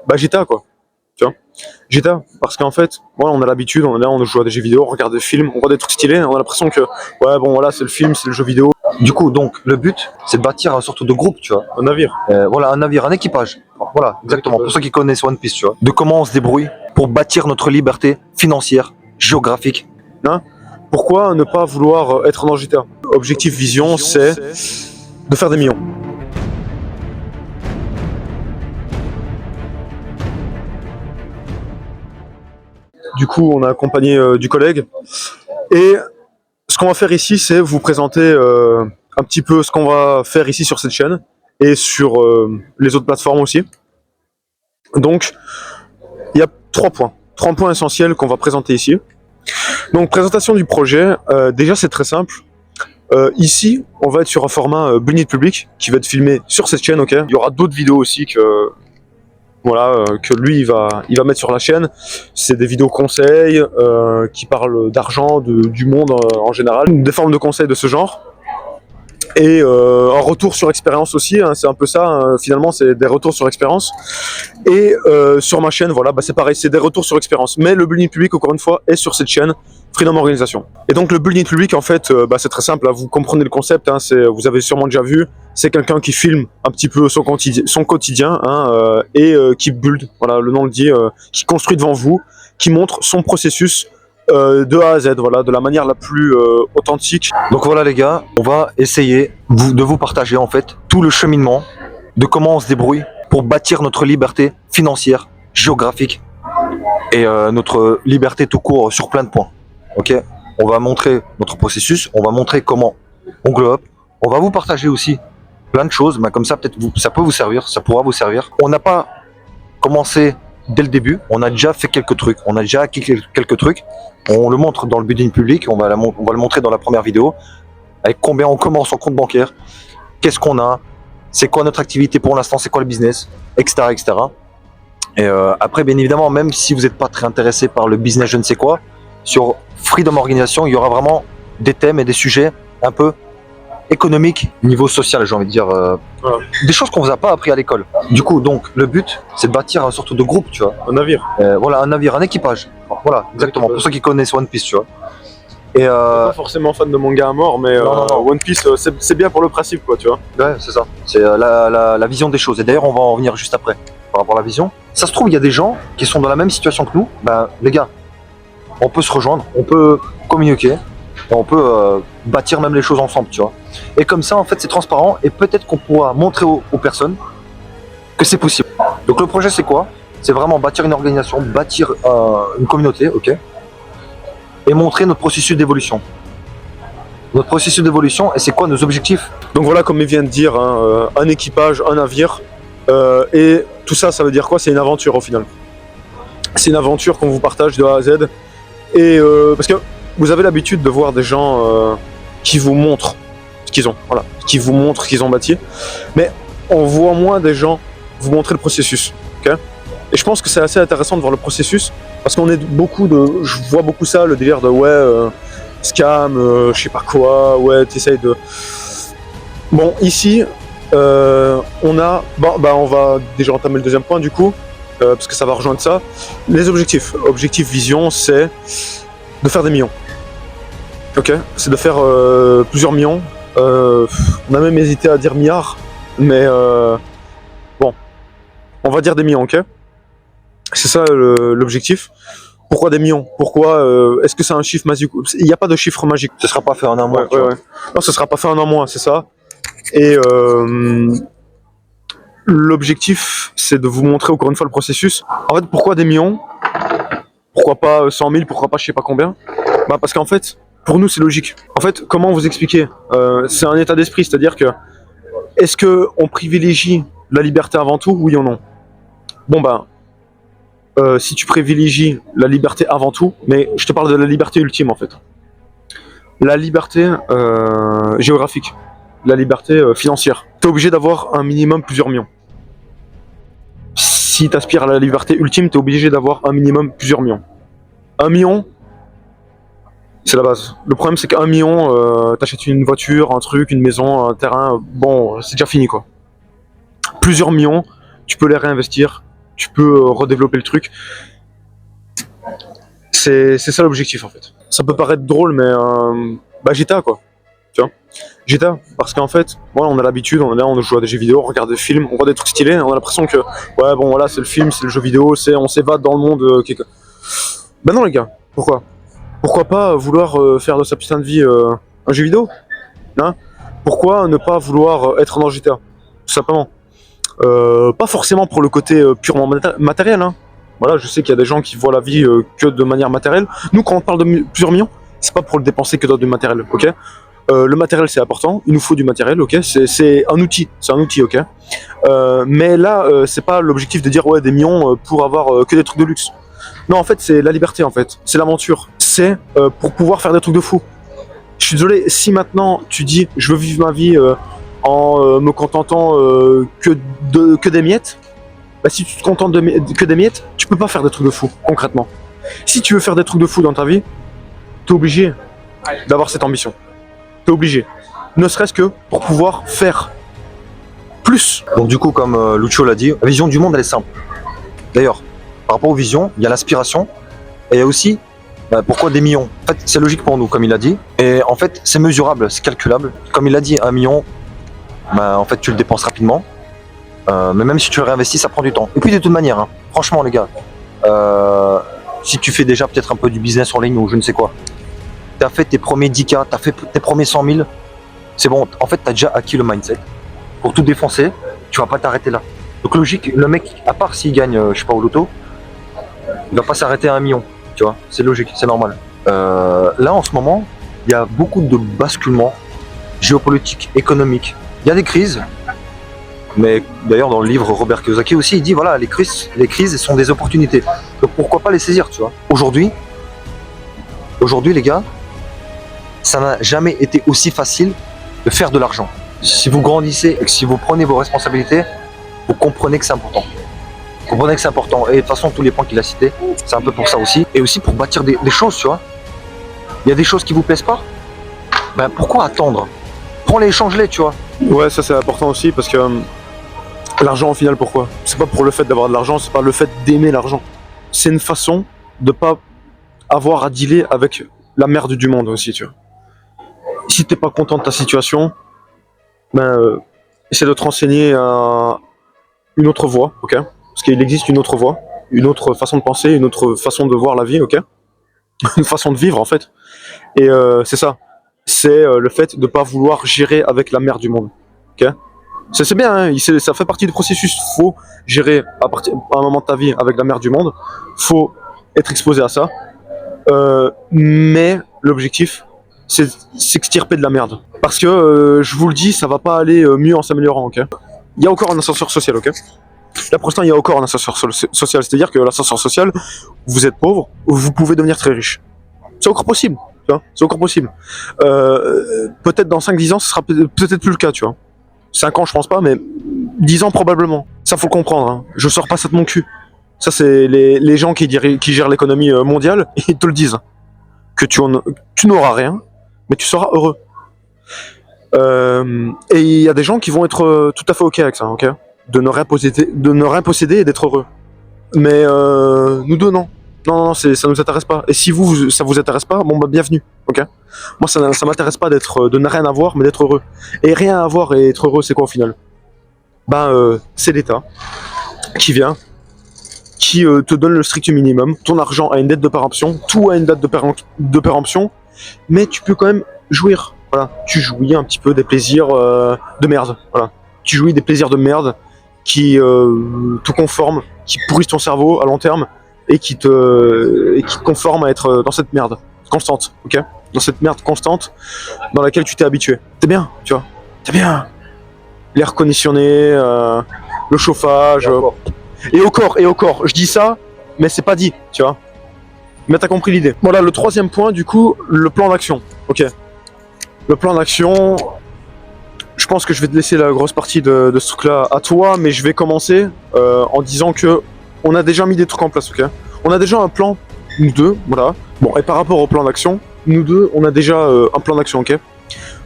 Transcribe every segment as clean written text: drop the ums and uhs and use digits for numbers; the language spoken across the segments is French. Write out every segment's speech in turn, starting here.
Bah GTA quoi, tu vois. GTA, parce qu'en fait, voilà, on a l'habitude, on est là, on joue à des jeux vidéo, on regarde des films, on voit des trucs stylés, on a l'impression que, ouais bon voilà, c'est le film, c'est le jeu vidéo. Du coup, donc, le but, c'est de bâtir une sorte de groupe, tu vois. Un navire. Voilà, un navire, un équipage. Voilà, exactement. Pour ceux qui connaissent One Piece, tu vois. De comment on se débrouille pour bâtir notre liberté financière, géographique. Hein? Pourquoi ne pas vouloir être dans GTA? Objectif Vision, c'est de faire des millions. Du coup, on a accompagné du collègue. Et ce qu'on va faire ici, c'est vous présenter un petit peu ce qu'on va faire ici sur cette chaîne et sur les autres plateformes aussi. Donc, il y a 3 points essentiels qu'on va présenter ici. Donc, présentation du projet. Déjà, c'est très simple. Ici, on va être sur un format Bunny public qui va être filmé sur cette chaîne. Ok. Il y aura d'autres vidéos aussi que voilà que lui il va mettre sur la chaîne. C'est des vidéos conseils qui parlent d'argent, du monde en général, des formes de conseils de ce genre. Et un retour sur expérience aussi, hein, c'est un peu ça, hein, finalement c'est des retours sur expérience. Et sur ma chaîne, voilà, bah, c'est pareil, c'est des retours sur expérience. Mais le building public, encore une fois, est sur cette chaîne, Freedom Organisation. Et donc le building public, en fait, bah, c'est très simple, hein, vous comprenez le concept, hein, vous avez sûrement déjà vu, c'est quelqu'un qui filme un petit peu son quotidien hein, et qui build, voilà, le nom le dit, qui construit devant vous, qui montre son processus de A à Z, voilà, de la manière la plus authentique. Donc voilà les gars, on va essayer de vous partager en fait tout le cheminement de comment on se débrouille pour bâtir notre liberté financière, géographique et notre liberté tout court sur plein de points. Ok, on va montrer notre processus, on va montrer comment on glow up, on va vous partager aussi plein de choses, mais comme ça peut-être ça peut vous servir, ça pourra vous servir. On n'a pas commencé dès le début, on a déjà fait quelques trucs, on a déjà acquis quelques trucs, on le montre dans le building public, on va le montrer dans la première vidéo, avec combien on commence en compte bancaire, qu'est-ce qu'on a, c'est quoi notre activité pour l'instant, c'est quoi le business, etc. etc. Et après, bien évidemment, même si vous n'êtes pas très intéressé par le business, je ne sais quoi, sur Freedom Organisation, il y aura vraiment des thèmes et des sujets un peu économiques, niveau social, j'ai envie de dire, Voilà. des choses qu'on vous a pas appris à l'école. Du coup, donc, le but, c'est de bâtir une sorte de groupe, tu vois. Un navire. Voilà, un navire, un équipage. Voilà, exactement, pour ceux qui connaissent One Piece, tu vois. Et Pas forcément fan de manga à mort, mais non. One Piece, c'est bien pour le principe, quoi, tu vois. ouais, c'est ça. C'est la vision des choses. Et d'ailleurs, on va en revenir juste après, par rapport à la vision. Ça se trouve, il y a des gens qui sont dans la même situation que nous. Ben, les gars, on peut se rejoindre, on peut communiquer, et on peut bâtir même les choses ensemble, tu vois. Et comme ça, en fait, c'est transparent, et peut-être qu'on pourra montrer aux personnes que c'est possible. Donc le projet, c'est quoi? C'est vraiment bâtir une organisation, bâtir une communauté, ok, et montrer notre processus d'évolution. Notre processus d'évolution, et c'est quoi nos objectifs? Donc voilà, comme il vient de dire, hein, un équipage, un navire, et tout ça, ça veut dire quoi? C'est une aventure au final. C'est une aventure qu'on vous partage de A à Z. Et parce que vous avez l'habitude de voir des gens qui vous montrent ce qu'ils ont, voilà, qui vous montrent ce qu'ils ont bâti, mais on voit moins des gens vous montrer le processus, ok? Et je pense que c'est assez intéressant de voir le processus, parce qu'on est je vois beaucoup ça, le délire de ouais, scam, je sais pas quoi, ouais, t'essayes de... Bon, ici, on va déjà entamer le deuxième point du coup, parce que ça va rejoindre ça. Les objectifs. Objectif Vision, c'est de faire des millions. Ok, c'est de faire plusieurs millions. On a même hésité à dire milliards, mais bon, on va dire des millions, ok? C'est ça l'objectif. Pourquoi des millions? Pourquoi est-ce que c'est un chiffre magique? Il n'y a pas de chiffre magique. Ce sera pas fait en un mois. Ouais. Non, ce sera pas fait en un mois, c'est ça. Et l'objectif, c'est de vous montrer encore une fois le processus. En fait, pourquoi des millions? Pourquoi pas 100 000? Pourquoi pas je sais pas combien? Bah parce qu'en fait, pour nous, c'est logique. En fait, comment vous expliquer? C'est un état d'esprit, c'est-à-dire que est-ce que on privilégie la liberté avant tout, oui ou non? Bon ben, si tu privilégies la liberté avant tout, mais je te parle de la liberté ultime en fait. La liberté géographique, la liberté financière. Tu es obligé d'avoir un minimum plusieurs millions. Si tu aspires à la liberté ultime, tu es obligé d'avoir un minimum plusieurs millions. 1 million, c'est la base. Le problème, c'est qu'un million, t'achètes une voiture, un truc, une maison, un terrain, bon, c'est déjà fini quoi. Plusieurs millions, tu peux les réinvestir, tu peux redévelopper le truc. C'est ça l'objectif en fait. Ça peut paraître drôle, mais GTA quoi. Tu vois, GTA, parce qu'en fait, voilà, on a l'habitude, on est là, on joue à des jeux vidéo, on regarde des films, on voit des trucs stylés, on a l'impression que, ouais, bon, voilà, c'est le film, c'est le jeu vidéo, on s'évade dans le monde. Ben non, les gars, pourquoi? Pourquoi pas vouloir faire de sa putain de vie un jeu vidéo, hein? Pourquoi ne pas vouloir être dans GTA, tout simplement? Pas forcément pour le côté purement matériel, hein. Voilà, je sais qu'il y a des gens qui voient la vie que de manière matérielle. Nous, quand on parle de plusieurs millions, c'est pas pour le dépenser que dans du matériel, ok? Le matériel c'est important, il nous faut du matériel, ok, c'est un outil, ok. Mais là, c'est pas l'objectif de dire ouais des millions pour avoir que des trucs de luxe. Non, en fait, c'est la liberté, en fait, c'est l'aventure, c'est pour pouvoir faire des trucs de fou. Je suis désolé, si maintenant tu dis je veux vivre ma vie en me contentant que des miettes, bah si tu te contentes que des miettes, tu peux pas faire des trucs de fou, concrètement. Si tu veux faire des trucs de fou dans ta vie, t'es obligé d'avoir cette ambition. T'es obligé. Ne serait-ce que pour pouvoir faire plus. Donc du coup, comme Lucio l'a dit, la vision du monde, elle est simple. D'ailleurs, par rapport aux visions, il y a l'aspiration et il y a aussi pourquoi des millions. En fait, c'est logique pour nous, comme il a dit. Et en fait, c'est mesurable, c'est calculable. Comme il a dit, 1 million, en fait, tu le dépenses rapidement. Mais même si tu le réinvestis, ça prend du temps. Et puis de toute manière, hein, franchement les gars, si tu fais déjà peut-être un peu du business en ligne ou je ne sais quoi, t'as fait tes premiers 10K, t'as fait tes premiers 100 000, c'est bon, en fait t'as déjà acquis le mindset. Pour tout défoncer, tu vas pas t'arrêter là. Donc logique, le mec, à part s'il gagne, je sais pas, au loto, il va pas s'arrêter à 1 million, tu vois, c'est logique, c'est normal. Là en ce moment, il y a beaucoup de basculements géopolitiques, économiques. Il y a des crises, mais d'ailleurs dans le livre Robert Kiyosaki aussi, il dit voilà, les crises sont des opportunités. Donc pourquoi pas les saisir, tu vois. Aujourd'hui les gars, ça n'a jamais été aussi facile de faire de l'argent. Si vous grandissez et que si vous prenez vos responsabilités, vous comprenez que c'est important. Vous comprenez que c'est important. Et de toute façon, tous les points qu'il a cités, c'est un peu pour ça aussi. Et aussi pour bâtir des choses, tu vois. Il y a des choses qui vous plaisent pas, ben pourquoi attendre? Prends-les, change-les, tu vois. Ouais, ça c'est important aussi parce que l'argent au final, pourquoi? C'est pas pour le fait d'avoir de l'argent, c'est pas le fait d'aimer l'argent. C'est une façon de pas avoir à dealer avec la merde du monde aussi, tu vois. Si t'es pas content de ta situation, essaie de te renseigner à une autre voie, ok? Parce qu'il existe une autre voie, une autre façon de penser, une autre façon de voir la vie, ok? Une façon de vivre en fait. Et c'est ça. C'est le fait de pas vouloir gérer avec la merde du monde, ok? C'est bien, hein, ça fait partie du processus. Faut gérer à un moment de ta vie avec la merde du monde. Faut être exposé à ça. Mais l'objectif, c'est s'extirper de la merde. Parce que je vous le dis, ça va pas aller mieux en s'améliorant, ok? Il y a encore un ascenseur social, ok? Là pour l'instant, il y a encore un ascenseur social, c'est-à-dire que l'ascenseur social, vous êtes pauvre, vous pouvez devenir très riche. C'est encore possible, tu vois? C'est encore possible. Peut-être dans 5-10 ans, ce sera peut-être plus le cas, tu vois. 5 ans, je pense pas, mais 10 ans probablement. Ça, faut comprendre, hein. Je sors pas ça de mon cul. Ça, c'est les gens qui gèrent l'économie mondiale, ils te le disent. Que tu n'auras rien, mais tu seras heureux. Et il y a des gens qui vont être tout à fait ok avec ça, ok? De ne rien posséder et d'être heureux. Mais nous deux, non. Non, ça nous intéresse pas. Et si ça vous intéresse pas, bon bah bienvenue, ok? Moi, ça m'intéresse pas de ne rien avoir, mais d'être heureux. Et rien avoir et être heureux, c'est quoi au final? C'est l'État qui vient, qui te donne le strict minimum. Ton argent a une date de péremption, tout a une date de péremption, mais tu peux quand même jouir. Voilà, tu jouis un petit peu des plaisirs de merde. Voilà, tu jouis des plaisirs de merde qui te conforment, qui pourrissent ton cerveau à long terme et qui te conforment à être dans cette merde constante, ok? Dans cette merde constante dans laquelle tu t'es habitué. T'es bien, tu vois? T'es bien. L'air conditionné, le chauffage. Et au corps, je dis ça, mais c'est pas dit, tu vois. Mais t'as compris l'idée. Voilà, le troisième point, du coup, le plan d'action. Ok. Le plan d'action, je pense que je vais te laisser la grosse partie de ce truc-là à toi, mais je vais commencer en disant que on a déjà mis des trucs en place, ok. On a déjà un plan, nous deux, voilà. Bon, et par rapport au plan d'action, nous deux, on a déjà un plan d'action, ok,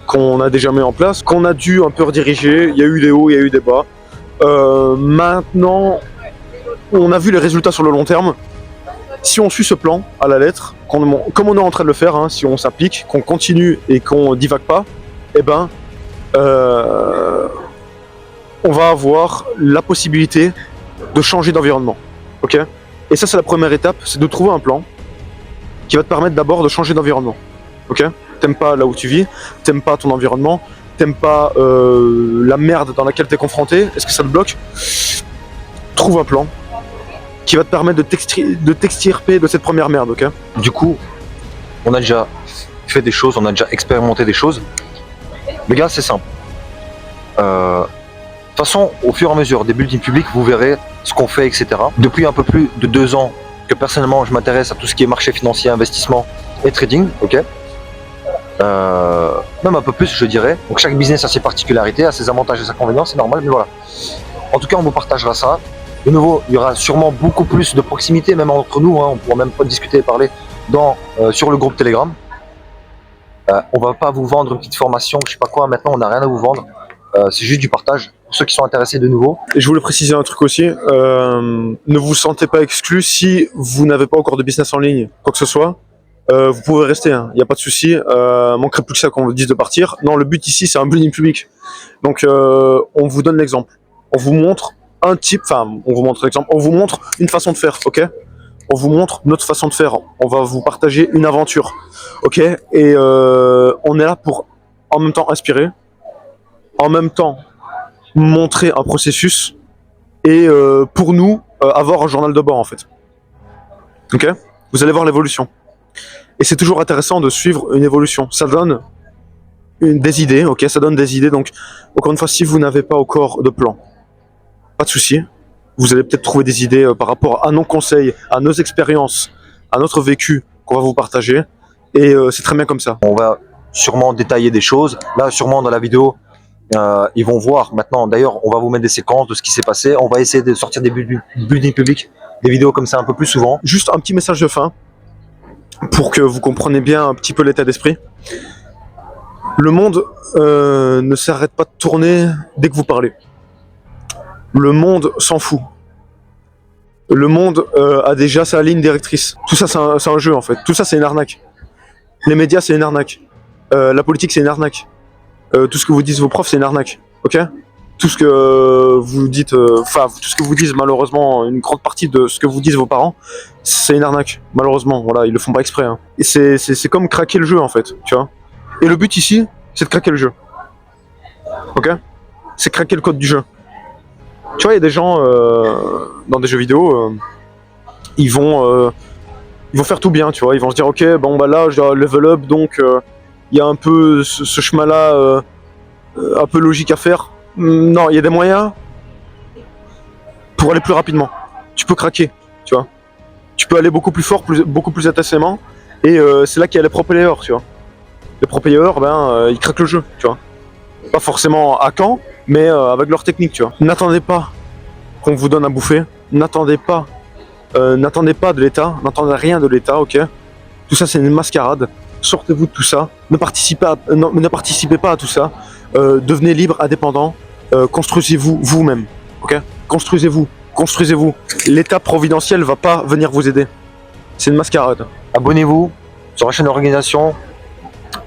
qu'on a déjà mis en place, qu'on a dû un peu rediriger. Il y a eu des hauts, il y a eu des bas. Maintenant, on a vu les résultats sur le long terme. Si on suit ce plan à la lettre, comme on est en train de le faire, hein, si on s'applique, qu'on continue et qu'on divague pas, eh ben, on va avoir la possibilité de changer d'environnement. Ok ? Et ça, c'est la première étape, c'est de trouver un plan qui va te permettre d'abord de changer d'environnement. Ok ? T'aimes pas là où tu vis, t'aimes pas ton environnement, t'aimes pas la merde dans laquelle t'es confronté, est-ce que ça te bloque ? Trouve un plan qui va te permettre de t'extirper de cette première merde, ok ? Du coup, on a déjà fait des choses, on a déjà expérimenté des choses. Les gars, c'est simple. De toute façon, au fur et à mesure des buildings publics, vous verrez ce qu'on fait, etc. Depuis un peu plus de 2 ans que personnellement, je m'intéresse à tout ce qui est marché financier, investissement et trading, ok ? Même un peu plus, je dirais. Donc chaque business a ses particularités, a ses avantages et ses inconvénients, c'est normal, mais voilà. En tout cas, on vous partagera ça. De nouveau, il y aura sûrement beaucoup plus de proximité, même entre nous, hein, on pourra même pas discuter et parler sur le groupe Telegram. On va pas vous vendre une petite formation, je sais pas quoi, maintenant on n'a rien à vous vendre. C'est juste du partage pour ceux qui sont intéressés de nouveau. Et je voulais préciser un truc aussi, ne vous sentez pas exclu si vous n'avez pas encore de business en ligne, quoi que ce soit. Vous pouvez rester, il n'y a pas de souci. Manquerait plus que ça qu'on vous dise de partir. Non, le but ici, c'est un building public. Donc, on vous donne l'exemple. On vous montre on vous montre l'exemple. On vous montre une façon de faire, ok ? On vous montre notre façon de faire. On va vous partager une aventure, ok ? Et on est là pour, en même temps, inspirer, en même temps, montrer un processus et pour nous, avoir un journal de bord, en fait. Ok ? Vous allez voir l'évolution. Et c'est toujours intéressant de suivre une évolution. Ça donne des idées, ok ? Ça donne des idées. Donc, encore une fois, si vous n'avez pas encore de plan, pas de souci. Vous allez peut-être trouver des idées par rapport à nos conseils, à nos expériences, à notre vécu qu'on va vous partager. Et c'est très bien comme ça. On va sûrement détailler des choses. Là, sûrement dans la vidéo, ils vont voir maintenant. D'ailleurs, on va vous mettre des séquences de ce qui s'est passé. On va essayer de sortir des buildings publics, des vidéos comme ça un peu plus souvent. Juste un petit message de fin pour que vous compreniez bien un petit peu l'état d'esprit. Le monde ne s'arrête pas de tourner dès que vous parlez. Le monde s'en fout. Le monde a déjà sa ligne directrice. Tout ça, c'est un jeu en fait. Tout ça, c'est une arnaque. Les médias, c'est une arnaque. La politique, c'est une arnaque. Tout ce que vous disent vos profs, c'est une arnaque. Ok ? Tout ce que vous dites, tout ce que vous disent malheureusement, une grande partie de ce que vous disent vos parents, c'est une arnaque. Malheureusement, voilà, ils le font pas exprès. Hein. Et c'est comme craquer le jeu en fait, tu vois. Et le but ici, c'est de craquer le jeu. Ok ? C'est craquer le code du jeu. Tu vois, il y a des gens dans des jeux vidéo, ils vont faire tout bien, tu vois. Ils vont se dire, ok, bon bah là, je dois level up, donc il y a un peu ce chemin-là, un peu logique à faire. Non, il y a des moyens pour aller plus rapidement. Tu peux craquer, tu vois. Tu peux aller beaucoup plus fort, beaucoup plus intensément, et c'est là qu'il y a les pro players, tu vois. Les pro players, ils craquent le jeu, tu vois. Pas forcément à quand, mais avec leur technique, tu vois. N'attendez pas qu'on vous donne à bouffer, n'attendez pas de l'État, n'attendez rien de l'État, ok. Tout ça, c'est une mascarade. Sortez-vous de tout ça, ne participez pas à tout ça. Devenez libre, indépendant, construisez-vous vous-même, ok. Construisez-vous. L'État providentiel va pas venir vous aider. C'est une mascarade. Abonnez-vous sur la chaîne d'organisation.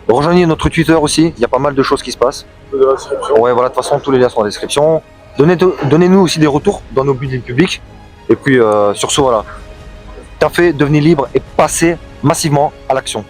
Rejoignez notre Twitter aussi, il y a pas mal de choses qui se passent. Ouais, voilà, de toute façon, tous les liens sont dans la description. Donnez-nous aussi des retours dans nos buildings publics. Et puis, sur ce, voilà. Taffez, devenez libre et passez massivement à l'action.